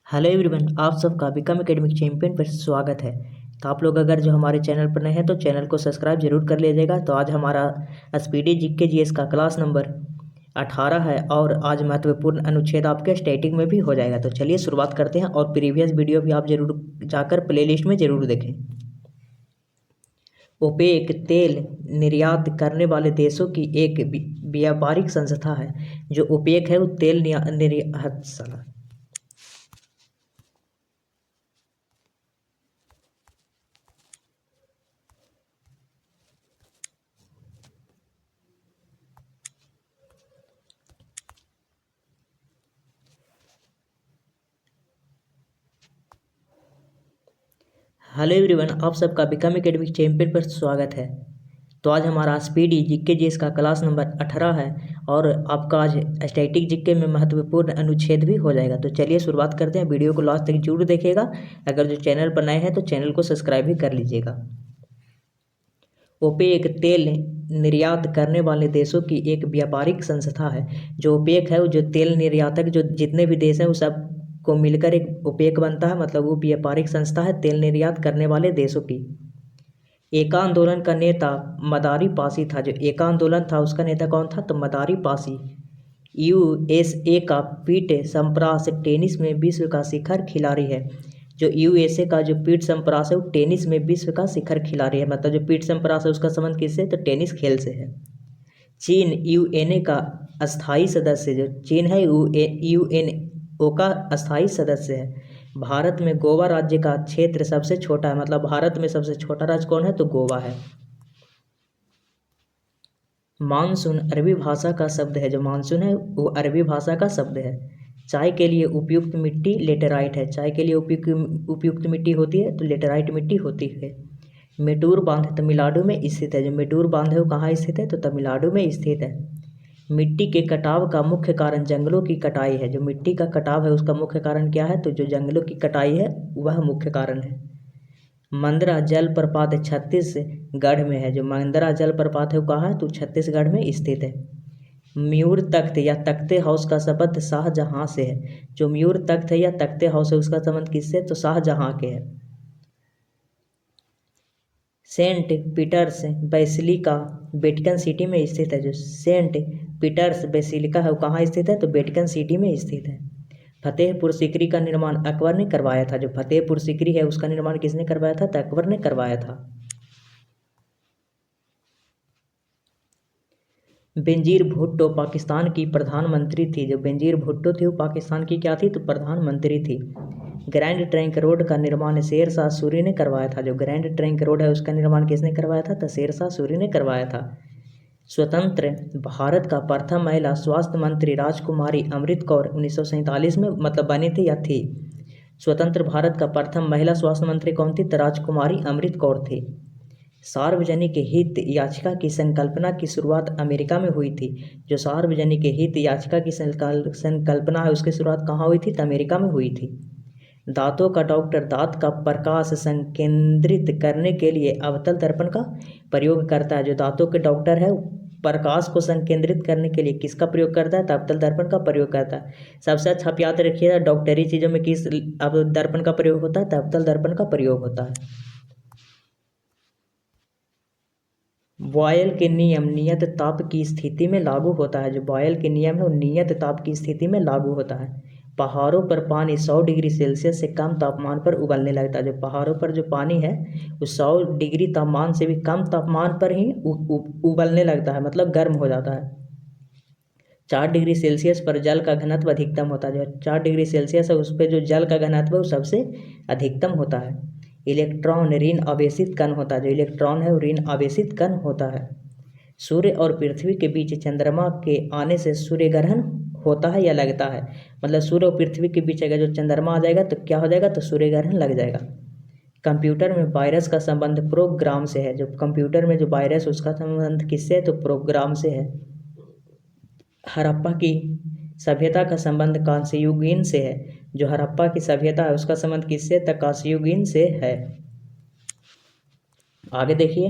Hello everyone, आप सबका become academic champion पर स्वागत है। तो आप लोग अगर जो हमारे चैनल पर नए हैं तो चैनल को सब्सक्राइब जरूर कर लीजिएगा। तो आज हमारा स्पीडी जीके जीएस का क्लास नंबर 18 है और आज महत्वपूर्ण अनुच्छेद आपके स्टैटिक में भी हो जाएगा। तो चलिए शुरुआत करते हैं और प्रीवियस वीडियो भी आप जरूर जाकर प्लेलिस्ट में ज़रूर देखें। ओपेक तेल निर्यात करने वाले देशों की एक व्यापारिक संस्था है। जो ओपेक है वो तेल निर्यात हेलो एवरीवन, आप सबका बिकम एकेडमिक चैंपियन पर स्वागत है। तो आज हमारा स्पीडी जीके जीएस का क्लास नंबर 18 है और आपका आज स्टैटिक जीके में महत्वपूर्ण अनुच्छेद भी हो जाएगा। तो चलिए शुरुआत करते हैं। वीडियो को लास्ट तक जरूर देखिएगा। अगर जो चैनल पर नए हैं तो चैनल को सब्सक्राइब भी कर लीजिएगा। ओपेक तेल निर्यात करने वाले देशों की एक व्यापारिक संस्था है। जो ओपेक है वो जो तेल निर्यातक जो जितने भी देश हैं वो सब को मिलकर एक ओपेक बनता है। मतलब वो व्यापारिक संस्था है तेल निर्यात करने वाले देशों की। एका आंदोलन का नेता मदारी पासी था। जो एका आंदोलन था उसका नेता कौन था? तो मदारी पासी। यूएसए का पीट सम्प्रास टेनिस में विश्व का शिखर खिलाड़ी है। जो यूएसए का जो पीट सम्प्रास है वो टेनिस में विश्व का शिखर खिलाड़ी है। मतलब जो पीट सम्प्रास है उसका संबंध किससे? तो टेनिस खेल से है। चीन यूएनए का अस्थायी सदस्य, जो चीन है यूएनओ का अस्थायी सदस्य है। भारत में गोवा राज्य का क्षेत्र सबसे छोटा है। मतलब भारत में सबसे छोटा राज्य कौन है? तो गोवा है। मानसून अरबी भाषा का शब्द है। जो मानसून है वो अरबी भाषा का शब्द है। चाय के लिए उपयुक्त मिट्टी लेटेराइट है। चाय के लिए उपयुक्त मिट्टी होती है तो लेटेराइट मिट्टी होती है। मेटूर बांध तमिलनाडु में स्थित है। जो मेटूर बांध है वो कहाँ स्थित है? तो तमिलनाडु में स्थित है। मिट्टी के कटाव का मुख्य कारण जंगलों की कटाई है। जो मिट्टी का कटाव है उसका मुख्य कारण क्या है? तो जो जंगलों की कटाई है वह मुख्य कारण है। मंदरा जलप्रपात छत्तीसगढ़ में है। जो मंदरा जलप्रपात है वो कहाँ है? तो छत्तीसगढ़ में स्थित है। मयूर तख्त या तख्ते हाउस का संबंध शाहजहां से है। जो मयूर तख्त है या तख्ते हाउस है उसका संबंध किससे? तो शाहजहां के है। Saint Peter's Basilica Vatican City में स्थित है। जो सेंट पीटर्स बेसिलिका है वो कहाँ स्थित है? तो वेटिकन सिटी में स्थित है। फतेहपुर सीकरी का निर्माण अकबर ने करवाया था। जो फतेहपुर सीकरी है उसका निर्माण किसने करवाया था? तो अकबर ने करवाया था। बेनजीर भुट्टो पाकिस्तान की प्रधानमंत्री थी। जो बेनजीर भुट्टो थी वो पाकिस्तान की क्या थी? तो प्रधानमंत्री थी। ग्रैंड ट्रंक रोड का निर्माण शेरशाह सूरी ने करवाया था। जो ग्रैंड ट्रंक रोड है उसका निर्माण किसने करवाया था? तो शेरशाह सूरी ने करवाया था। स्वतंत्र भारत का प्रथम महिला स्वास्थ्य मंत्री राजकुमारी अमृत कौर 1947 में मतलब बनी थी या थी? स्वतंत्र भारत का प्रथम महिला स्वास्थ्य मंत्री कौन थी? तो राजकुमारी अमृत कौर थी। सार्वजनिक हित याचिका की संकल्पना की शुरुआत अमेरिका में हुई थी। जो सार्वजनिक हित याचिका की संकल्पना है उसकी शुरुआत कहाँ हुई थी? तो अमेरिका में हुई थी। दांतों का डॉक्टर दांत का प्रकाश संकेंद्रित करने के लिए अवतल दर्पण का प्रयोग करता है। जो दांतों के डॉक्टर है प्रकाश को संकेंद्रित करने के लिए किसका प्रयोग करता है? तो अवतल दर्पण का प्रयोग करता है। सबसे अच्छा आप याद रखिएगा डॉक्टरी चीज़ों में किस दर्पण का प्रयोग होता है? तो अवतल दर्पण का प्रयोग होता है। बॉयल के नियम नियत ताप की स्थिति में लागू होता है। जो बॉयल के नियम है वो नियत ताप की स्थिति में लागू होता है। पहाड़ों पर पानी 100 डिग्री सेल्सियस से कम तापमान पर उबलने लगता है। जो पहाड़ों पर जो पानी है वो 100 डिग्री तापमान से भी कम तापमान पर ही उबलने लगता है, मतलब गर्म हो जाता है। 4 डिग्री सेल्सियस पर जल का घनत्व अधिकतम होता है। जो 4 डिग्री सेल्सियस है उस पर जो जल का घनत्व है वो सबसे अधिकतम होता है। इलेक्ट्रॉन ऋण आवेशित कण होता है। जो इलेक्ट्रॉन है वो ऋण आवेशित कण होता है। सूर्य और पृथ्वी के बीच चंद्रमा के आने से सूर्य ग्रहण होता है या लगता है? मतलब सूर्य और पृथ्वी के बीच अगर जो चंद्रमा आ जाएगा तो क्या हो जाएगा? तो सूर्य ग्रहण लग जाएगा। कंप्यूटर में वायरस का संबंध प्रोग्राम से है। जो कंप्यूटर में जो वायरस उसका संबंध किससे है? तो प्रोग्राम से है। हड़प्पा की सभ्यता का संबंध कांस्ययुगीन से है। जो हड़प्पा की सभ्यता है उसका संबंध किससे है? तो कांस्ययुगीन से है। आगे देखिए,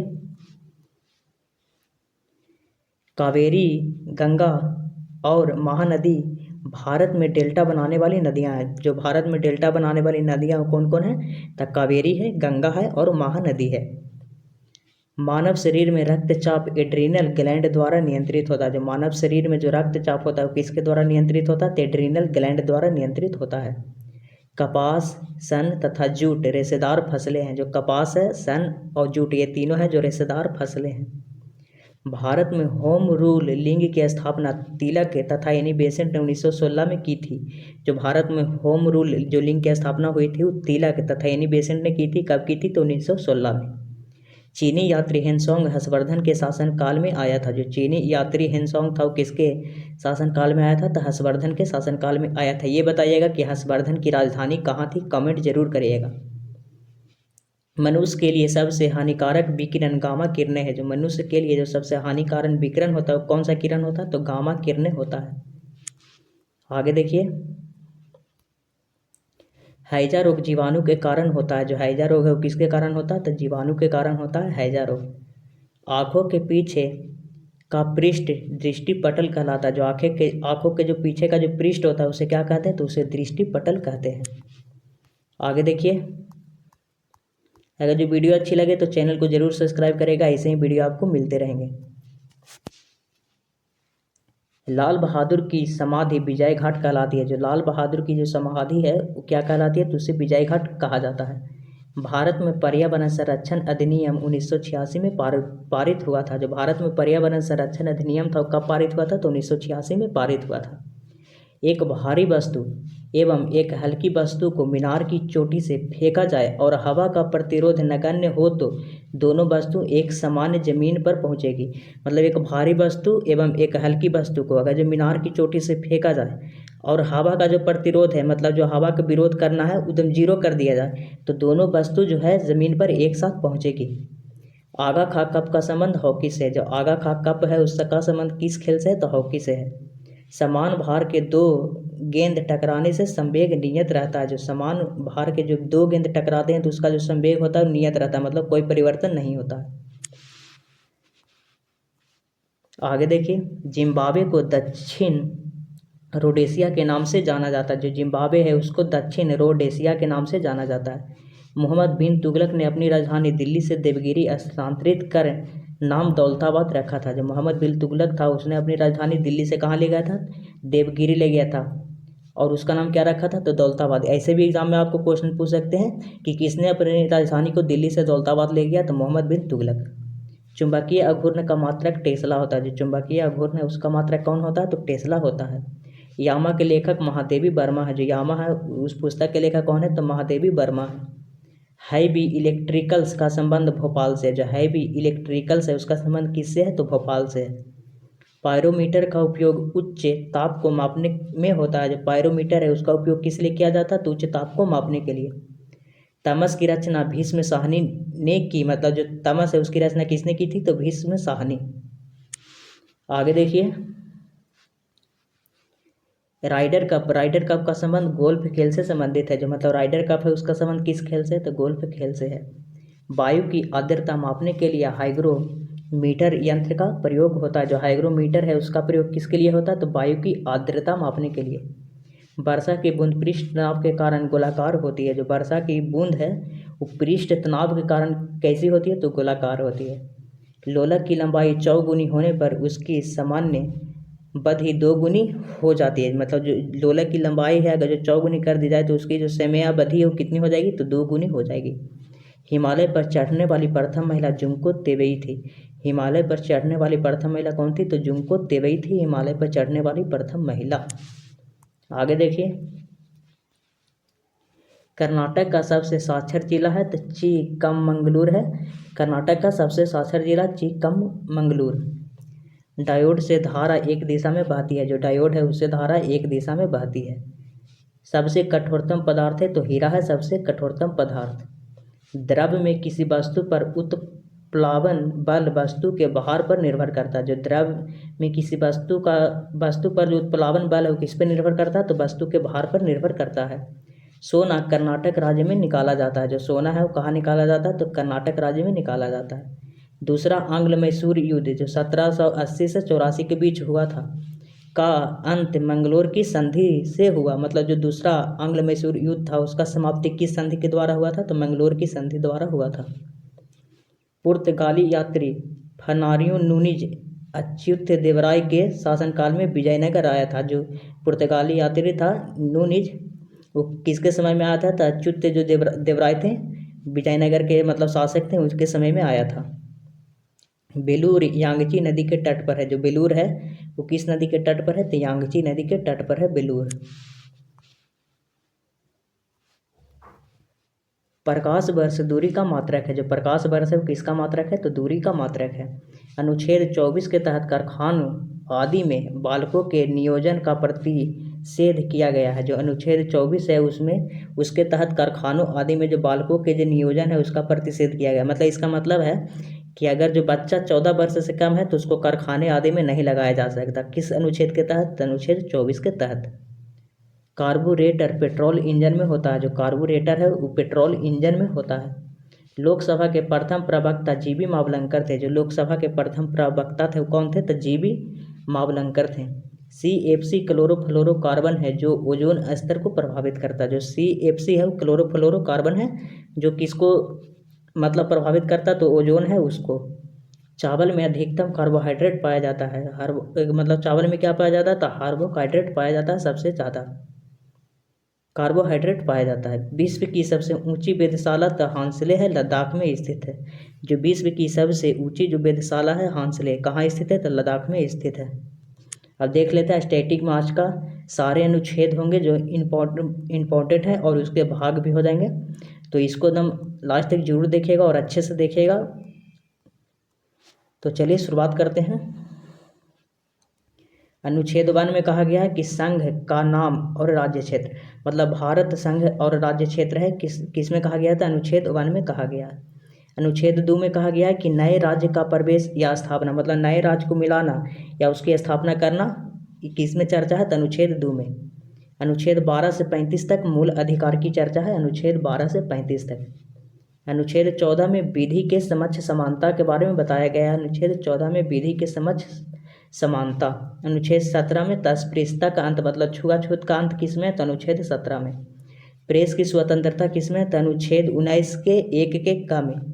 कावेरी, गंगा और महानदी भारत में डेल्टा बनाने वाली नदियाँ हैं, जो भारत में डेल्टा बनाने वाली नदियाँ कौन कौन है? तो कावेरी है, गंगा है और महानदी है। मानव शरीर में रक्तचाप एड्रीनल ग्लैंड द्वारा नियंत्रित होता है। जो मानव शरीर में जो रक्तचाप होता है वो किसके द्वारा नियंत्रित होता है? तो एड्रीनल ग्लैंड द्वारा नियंत्रित होता है। कपास, सन तथा जूट रेशेदार फसलें हैं। जो कपास है, सन और जूट ये तीनों हैं जो रेशेदार फसलें हैं। भारत में होम रूल लिंग की स्थापना तिलक तथा एनी बेसेंट ने 1916 में की थी। जो भारत में होम रूल जो लिंग की स्थापना हुई थी वो तिलक तथा एनी बेसेंट ने की थी। कब की थी? तो 1916 में। चीनी यात्री हेनसोंग हर्षवर्धन के शासनकाल में आया था। जो चीनी यात्री हेनसोंग था वो किसके शासनकाल में आया था? तो हर्षवर्धन के शासनकाल में आया था। ये बताइएगा कि हर्षवर्धन की राजधानी कहाँ थी? कमेंट जरूर करिएगा। मनुष्य के लिए सबसे हानिकारक विकिरण गामा किरणें है। जो मनुष्य के लिए जो सबसे हानिकारक विकिरण होता है वो कौन सा किरण होता है? तो गामा किरणें होता है। आगे देखिए, हैजा रोग जीवाणु के कारण होता है। जो हैजा रोग है वो किसके कारण होता है? तो जीवाणु के कारण होता है हैजा रोग। आँखों के पीछे का पृष्ठ दृष्टिपटल कहलाता है। जो आँखों के जो पीछे का जो पृष्ठ होता है उसे क्या कहते हैं? तो उसे दृष्टिपटल कहते हैं। आगे देखिए, अगर जो वीडियो अच्छी लगे तो चैनल को जरूर सब्सक्राइब करेगा, ऐसे ही वीडियो आपको मिलते रहेंगे। लाल बहादुर की समाधि विजय घाट कहलाती है। जो लाल बहादुर की जो समाधि है वो क्या कहलाती है? तो उसे विजय घाट कहा जाता है। भारत में पर्यावरण संरक्षण अधिनियम 1986 में पारित हुआ था। जो भारत में पर्यावरण संरक्षण अधिनियम था वो कब पारित हुआ था? तो 1986 में पारित हुआ था। एक भारी वस्तु एवं एक हल्की वस्तु को मीनार की चोटी से फेंका जाए और हवा का प्रतिरोध नगण्य हो तो दोनों वस्तु एक सामान्य जमीन पर पहुंचेगी। मतलब एक भारी वस्तु एवं एक हल्की वस्तु को अगर जो मीनार की चोटी से फेंका जाए और हवा का जो प्रतिरोध है, मतलब जो हवा का विरोध करना है एकदम जीरो कर दिया जाए तो दोनों वस्तु जो है ज़मीन पर एक साथ पहुँचेगी। आगा खा कप का संबंध हॉकी से। जो आगा खा कप है उसका संबंध किस खेल से है? तो हॉकी से है। समान भार के दो गेंद टकराने से संवेग नियत रहता है। जो समान भार के जो दो गेंद टकराते हैं तो उसका जो संवेग होता है वो नियत रहता है, मतलब कोई परिवर्तन नहीं होता है। आगे देखिए, जिम्बाब्वे को दक्षिण रोडेशिया के नाम से जाना जाता है। जो जिम्बाब्वे है उसको दक्षिण रोडेशिया के नाम से जाना जाता है। मोहम्मद बिन तुगलक ने अपनी राजधानी दिल्ली से देवगिरी स्थानांतरित कर नाम दौलताबाद रखा था। जो मोहम्मद बिन तुगलक था उसने अपनी राजधानी दिल्ली से कहाँ ले गया था? देवगिरी ले गया था और उसका नाम क्या रखा था? तो दौलताबाद। ऐसे भी एग्जाम में आपको क्वेश्चन पूछ सकते हैं कि किसने अपनी राजधानी को दिल्ली से दौलताबाद ले गया? तो मोहम्मद बिन तुगलक। चुंबकीय अघूर्ण का मात्रक टेस्ला होता है। जो चुंबकीय अघूर्ण है उसका मात्रक कौन होता है? तो टेस्ला होता है। यामा के लेखक महादेवी वर्मा है। जो यामा है उस पुस्तक के लेखक कौन है? तो महादेवी वर्मा है। हैवी इलेक्ट्रिकल्स का संबंध भोपाल से। जो हैवी इलेक्ट्रिकल्स है उसका संबंध किससे है? तो भोपाल से है। पायरोमीटर का उपयोग उच्च ताप को मापने में होता है। जो पायरोमीटर है उसका उपयोग किस लिए किया जाता है? तो उच्च ताप को मापने के लिए। तमस की रचना भीष्म साहनी ने की। मतलब जो तमस है उसकी रचना किसने की थी? तो भीष्म साहनी। आगे देखिए, राइडर कप का संबंध गोल्फ खेल से संबंधित है। जो मतलब राइडर कप है उसका संबंध किस खेल से? तो गोल्फ खेल से है। वायु की आर्द्रता मापने के लिए हाइग्रोमीटर यंत्र का प्रयोग होता है। जो हाइग्रोमीटर है उसका प्रयोग किसके लिए होता है? तो वायु की आर्द्रता मापने के लिए। वर्षा की बूंद पृष्ठ तनाव के कारण गोलाकार होती है। जो वर्षा की बूंद है वो पृष्ठ तनाव के कारण कैसी होती है? तो गोलाकार होती है। लोलक की लंबाई चौगुनी होने पर उसकी सामान्य बधी दोगुनी हो जाती है। मतलब जो लोलक की लंबाई है अगर जो चौगुनी कर दी जाए तो उसकी जो समया बधी है वो कितनी हो जाएगी? तो दोगुनी हो जाएगी। हिमालय पर चढ़ने वाली प्रथम महिला जुंको तेवई थी। हिमालय पर चढ़ने वाली प्रथम महिला कौन थी? तो जुंको तेवई थी हिमालय पर चढ़ने वाली प्रथम महिला। आगे देखिए, कर्नाटक का सबसे साक्षर जिला है तो चिक्कमंगलुरु है। कर्नाटक का सबसे साक्षर जिला चिक्कमंगलुरु। डायोड से धारा एक दिशा में बहती है। जो डायोड है उससे धारा एक दिशा में बहती है। सबसे कठोरतम पदार्थ है तो हीरा है सबसे कठोरतम पदार्थ। द्रव्य में किसी वस्तु पर उत्प्लावन बल वस्तु के भार पर निर्भर करता है। जो द्रव्य में किसी वस्तु पर जो उत्प्लावन बल है वो किस पर निर्भर करता है? तो वस्तु के भार पर निर्भर करता है। सोना कर्नाटक राज्य में निकाला जाता है। जो सोना है वो कहाँ निकाला जाता है? तो कर्नाटक राज्य में निकाला जाता है। दूसरा आंग्ल मैसूर युद्ध जो 1780 से 84 के बीच हुआ था का अंत मंगलोर की संधि से हुआ, मतलब जो दूसरा आंग्ल मैसूर युद्ध था उसका समाप्ति किस संधि के द्वारा हुआ था, तो मंगलोर की संधि द्वारा हुआ था। पुर्तगाली यात्री फर्नांडियो नूनीज अच्युत देवराय के शासनकाल में विजयनगर आया था। जो पुर्तगाली यात्री था नूनीज, वो किसके समय में आया था, तो अच्युत जो देवराय थे, विजयनगर के मतलब शासक थे, उसके समय में आया था। बेलूर यांगची नदी के तट पर है। जो बेलूर है वो किस नदी के तट पर है, तो यांगची नदी के तट पर है बेलूर। प्रकाश वर्ष दूरी का मात्रक है। जो प्रकाश वर्ष है वो किसका मात्रक है, तो दूरी का मात्रक है। अनुच्छेद 24 के तहत कारखानों आदि में बालकों के नियोजन का प्रतिषेध किया गया है। जो अनुच्छेद 24 है उसमें उसके तहत कारखानों आदि में जो बालकों के जो नियोजन है उसका प्रतिषेध किया गया। मतलब इसका मतलब है कि अगर जो बच्चा 14 वर्ष से कम है तो उसको कारखाने आदि में नहीं लगाया जा सकता। किस अनुच्छेद के तहत, अनुच्छेद 24 के तहत। कार्बोरेटर पेट्रोल इंजन में होता है। जो कार्बोरेटर है वो पेट्रोल इंजन में होता है। लोकसभा के प्रथम प्रवक्ता जीबी मावलंकर थे। जो लोकसभा के प्रथम प्रवक्ता थे वो कौन थे, तो जीबी मावलंकर थे। CFC क्लोरोफ्लोरोकार्बन है जो ओजोन स्तर को प्रभावित करता है। जो CFC है वो क्लोरोफ्लोरोकार्बन है जो किसको मतलब प्रभावित करता, तो ओजोन है उसको। चावल में अधिकतम कार्बोहाइड्रेट पाया जाता है। मतलब चावल में क्या पाया जाता है, तो कार्बोहाइड्रेट पाया जाता है, सबसे ज़्यादा कार्बोहाइड्रेट पाया जाता है। विश्व की सबसे ऊंची वेधशाला तो हांसले है, लद्दाख में स्थित है। जो विश्व की सबसे ऊंची जो वेधशाला है हांसले, कहाँ स्थित है, तो लद्दाख में स्थित है। अब देख लेते हैं स्टैटिक मास का सारे अनुच्छेद होंगे जो इम्पोर्टेंट है और उसके भाग भी हो जाएंगे, तो इसको एकदम लास्ट तक जरूर देखिएगा और अच्छे से देखिएगा। तो चलिए शुरुआत करते हैं। अनुच्छेद 1 में कहा गया है कि संघ का नाम और राज्य क्षेत्र, मतलब भारत संघ और राज्य क्षेत्र है, किस में कहा गया था, अनुच्छेद 1 में कहा गया है। अनुच्छेद 2 में कहा गया है कि नए राज्य का प्रवेश या स्थापना, मतलब नए राज्य को मिलाना या उसकी स्थापना करना, किस में चर्चा है, तो अनुच्छेद 2 में। अनुच्छेद 12 से 35 तक मूल अधिकार की चर्चा है, अनुच्छेद 12 से 35 तक। अनुच्छेद 14 में विधि के समक्ष समानता के बारे में बताया गया है, अनुच्छेद 14 में विधि के समक्ष समानता। अनुच्छेद 17 में तस्पृश्यता का अंत, मतलब छुआछूत का अंत किसमें, तो अनुच्छेद 17 में। प्रेस की स्वतंत्रता किसमें, तो अनुच्छेद 19 के 1 के क में।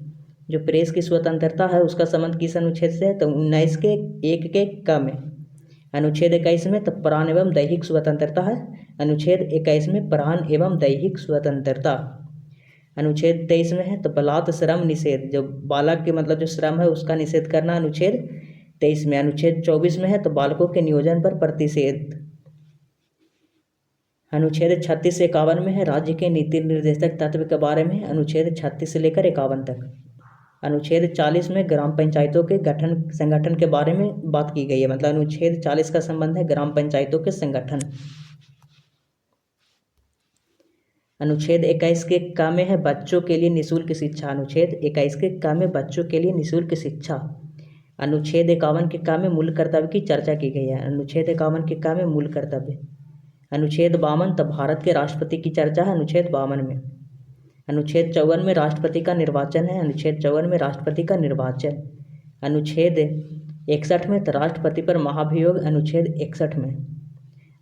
जो प्रेस की स्वतंत्रता है उसका संबंध किस अनुच्छेद से है, तो 19 के 1 के क में। अनुच्छेद 21 में तो प्राण एवं दैहिक स्वतंत्रता है, अनुच्छेद 21 में प्राण एवं दैहिक स्वतंत्रता। अनुच्छेद 23 में है तो बलात् श्रम निषेध, जो बालक के मतलब जो श्रम है उसका निषेध करना, अनुच्छेद 23 में। अनुच्छेद 24 में है तो बालकों के नियोजन पर प्रतिषेध। अनुच्छेद 36 से 51 में है राज्य के नीति निर्देशक तत्व के बारे में, अनुच्छेद 36 से लेकर 51 तक। अनुच्छेद 40 में ग्राम पंचायतों के गठन संगठन के बारे में बात की गई है, मतलब अनुच्छेद 40 का संबंध है ग्राम पंचायतों के संगठन। अनुच्छेद 21 के क में है बच्चों के लिए निःशुल्क शिक्षा, अनुच्छेद 21 के क में बच्चों के लिए निःशुल्क शिक्षा। अनुच्छेद 51 के क में मूल कर्तव्य की चर्चा की गई है, अनुच्छेद 51 के क में मूल कर्तव्य। अनुच्छेद 52 तब भारत के राष्ट्रपति की चर्चा है, अनुच्छेद 52 में। अनुच्छेद 54 में राष्ट्रपति का निर्वाचन है, अनुच्छेद 54 में राष्ट्रपति का निर्वाचन। अनुच्छेद 61 में तो राष्ट्रपति पर महाभियोग, अनुच्छेद 61 में।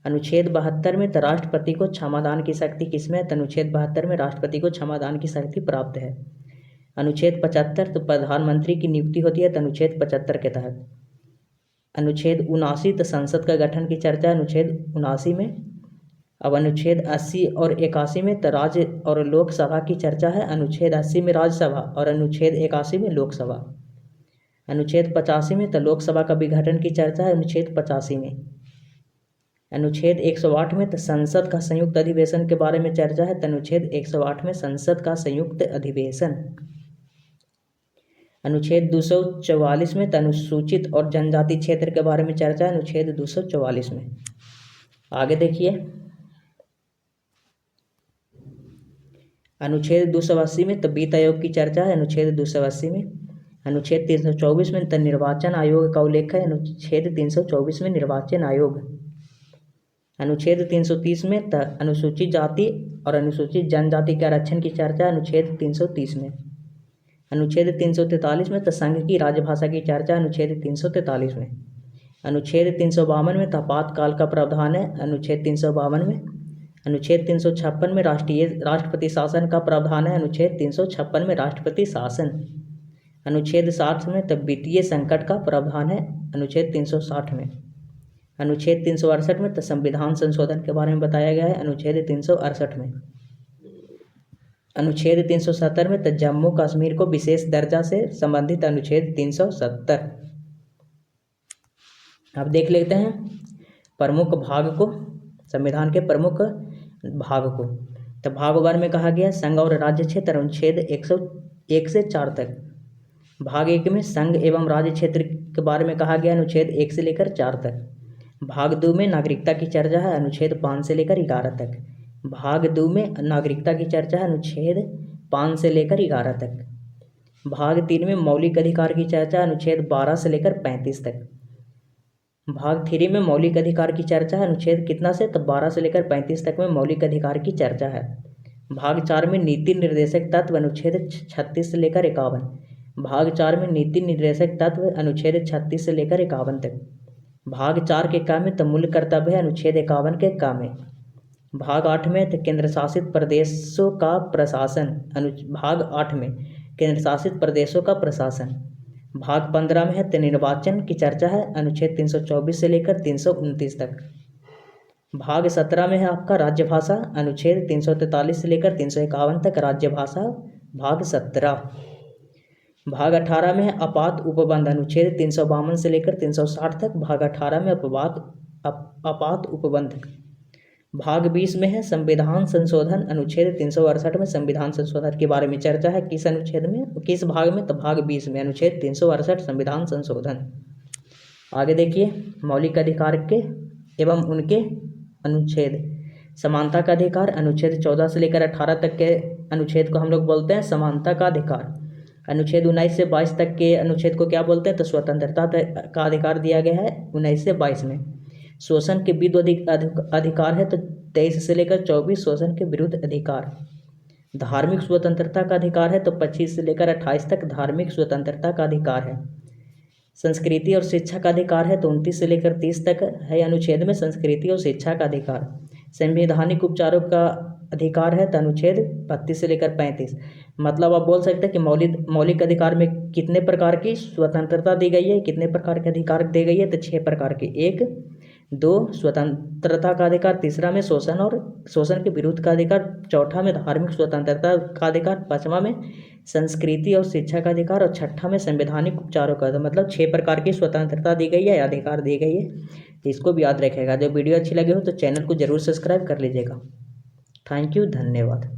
अनुच्छेद 72 में तो राष्ट्रपति को क्षमादान की शक्ति किसमें, तो अनुच्छेद 72 में राष्ट्रपति को क्षमादान की शक्ति प्राप्त है। अनुच्छेद 75 तो प्रधानमंत्री की नियुक्ति होती है, तो अनुच्छेद 75 के तहत। अनुच्छेद 79 तो संसद का गठन की चर्चा, अनुच्छेद 79 में। अब अनुच्छेद 80 और 81 में तो राज्य और लोकसभा की चर्चा है, अनुच्छेद 80 में राज्यसभा और अनुच्छेद 81 में लोकसभा। अनुच्छेद 85 में तो लोकसभा का विघटन की चर्चा है, अनुच्छेद 85 में। अनुच्छेद 108 में तो संसद का संयुक्त अधिवेशन के बारे में चर्चा है, तो अनुच्छेद 108 में संसद का संयुक्त अधिवेशन। अनुच्छेद 244 में तो अनुसूचित और जनजाति क्षेत्र के बारे में चर्चा है, अनुच्छेद 244 में। आगे देखिए अनुच्छेद 280 में तो वित्त आयोग की चर्चा है, अनुच्छेद 280 में। अनुच्छेद 324 में तो निर्वाचन आयोग का उल्लेख है, अनुच्छेद 324 में निर्वाचन आयोग। अनुच्छेद 330 में तो अनुसूचित जाति और अनुसूचित जनजाति के आरक्षण की चर्चा, अनुच्छेद 330 में। अनुच्छेद 343 में तो संघ की राजभाषा की चर्चा, अनुच्छेद 343 में। अनुच्छेद 352 में आपातकाल का प्रावधान है, अनुच्छेद 352 में। अनुच्छेद 356 में राष्ट्रपति शासन का प्रावधान है, अनुच्छेद 356 में राष्ट्रपति शासन। अनुच्छेद 60 में तब वित्तीय संकट का प्रावधान है, अनुच्छेद 360 में। अनुच्छेद 368 में तो संविधान संशोधन के बारे में बताया गया है, अनुच्छेद 368 में। अनुच्छेद 370 में तो जम्मू कश्मीर को विशेष दर्जा से संबंधित, अनुच्छेद 370। अब देख लेते हैं प्रमुख भाग को, संविधान के प्रमुख भाग को। तो भाग 1 में कहा गया संघ और राज्य क्षेत्र, अनुच्छेद 101 से 4 तक। भाग 1 में संघ एवं राज्य क्षेत्र के बारे में कहा गया, अनुच्छेद 1 से लेकर 4 तक। भाग 2 में नागरिकता की चर्चा है, अनुच्छेद 5 से लेकर 11 तक। भाग 2 में नागरिकता की चर्चा है, अनुच्छेद 5 से लेकर 11 तक। भाग 3 में मौलिक अधिकार की चर्चा, अनुच्छेद 12 से लेकर 35 तक। भाग 3 में मौलिक अधिकार की चर्चा है, अनुच्छेद कितना से, तो 12 से लेकर 35 तक में मौलिक अधिकार की चर्चा है। भाग 4 में नीति निर्देशक तत्व, अनुच्छेद 36 से लेकर 51। भाग 4 में नीति निर्देशक तत्व, अनुच्छेद 36 से लेकर 51 तक। भाग 4 के काम में तो मूल कर्तव्य है, अनुच्छेद 51 के काम में। भाग 8 में तो केंद्र शासित प्रदेशों का प्रशासन, भाग 8 में केंद्र शासित प्रदेशों का प्रशासन। भाग 15 में है तो निर्वाचन की चर्चा है, अनुच्छेद 324 से लेकर 329 तक। भाग 17 में है आपका राज्य भाषा, अनुच्छेद 343 से लेकर 351 तक राज्य भाषा, भाग 17। भाग 18 में है आपात उपबंध, अनुच्छेद 352 से लेकर 360 तक, भाग 18 में आपात उपबंध। भाग 20 में है संविधान संशोधन, अनुच्छेद 368 में संविधान संशोधन के बारे में चर्चा है। किस अनुच्छेद में, किस भाग में, तो भाग 20 में, अनुच्छेद 368 संविधान संशोधन। आगे देखिए मौलिक अधिकार के एवं उनके अनुच्छेद। समानता का अधिकार, अनुच्छेद 14 से लेकर 18 तक के अनुच्छेद को हम लोग बोलते हैं समानता का अधिकार। अनुच्छेद 19 से 22 तक के अनुच्छेद को क्या बोलते हैं, तो स्वतंत्रता का अधिकार दिया गया है 19 से 22 में। शोषण के विरुद्ध अधिकार है तो 23 से लेकर 24 शोषण के विरुद्ध अधिकार। धार्मिक स्वतंत्रता का अधिकार है तो 25 से लेकर 28 तक धार्मिक स्वतंत्रता का अधिकार है। संस्कृति और शिक्षा का अधिकार है तो 29 से लेकर 30 तक है अनुच्छेद में संस्कृति और शिक्षा का अधिकार। संवैधानिक उपचारों का अधिकार है तो अनुच्छेद 32 से लेकर 35। मतलब आप बोल सकते हैं कि मौलिक अधिकार में कितने प्रकार की स्वतंत्रता दी गई है, कितने प्रकार के अधिकार दी गई है, तो 6 प्रकार के। 1, 2 स्वतंत्रता का अधिकार, तीसरा में शोषण के विरुद्ध का अधिकार, चौथा में धार्मिक स्वतंत्रता का अधिकार, पांचवा में संस्कृति और शिक्षा का अधिकार और छठा में संवैधानिक उपचारों का। मतलब 6 प्रकार की स्वतंत्रता दी गई है, अधिकार दी गई है, इसको भी याद रखेगा। जो वीडियो अच्छी लगी हो तो चैनल को जरूर सब्सक्राइब कर लीजिएगा। थैंक यू, धन्यवाद।